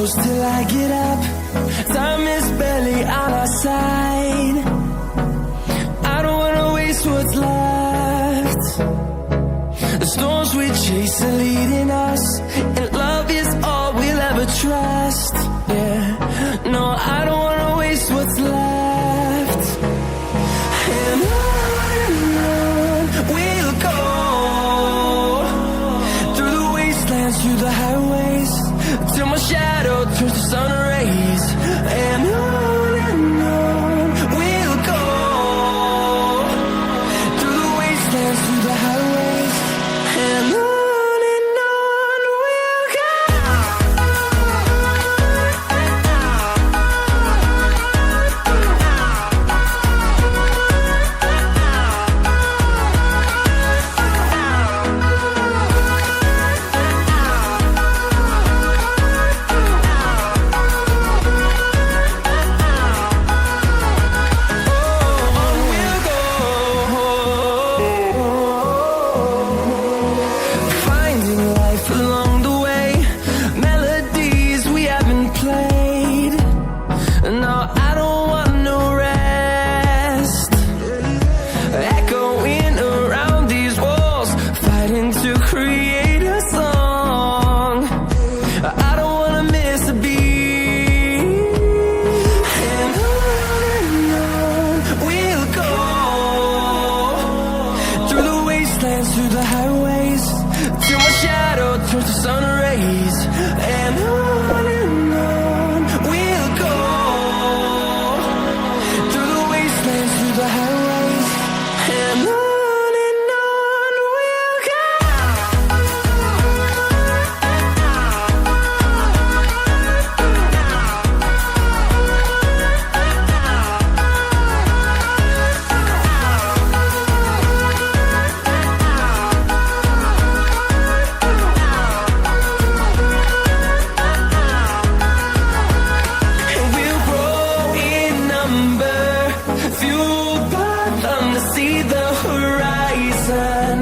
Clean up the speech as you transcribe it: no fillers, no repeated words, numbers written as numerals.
close till I get up. Time is barely on our side. I don't wanna waste what's left. The storms we chase are leading us, and love is all we'll ever trust. Yeah, no, I don't wanna waste what's left. And on we'll go, through the wastelands, through the highways, till my shadow turns to sun rays. And on we'll go, through the wastelands, through the highways, and on we'll go. Through the highways, till my shadow turns to sun rays. And on we'll go, through the wastelands, through the highways, and on we'll go. Fueled by them to see the horizon.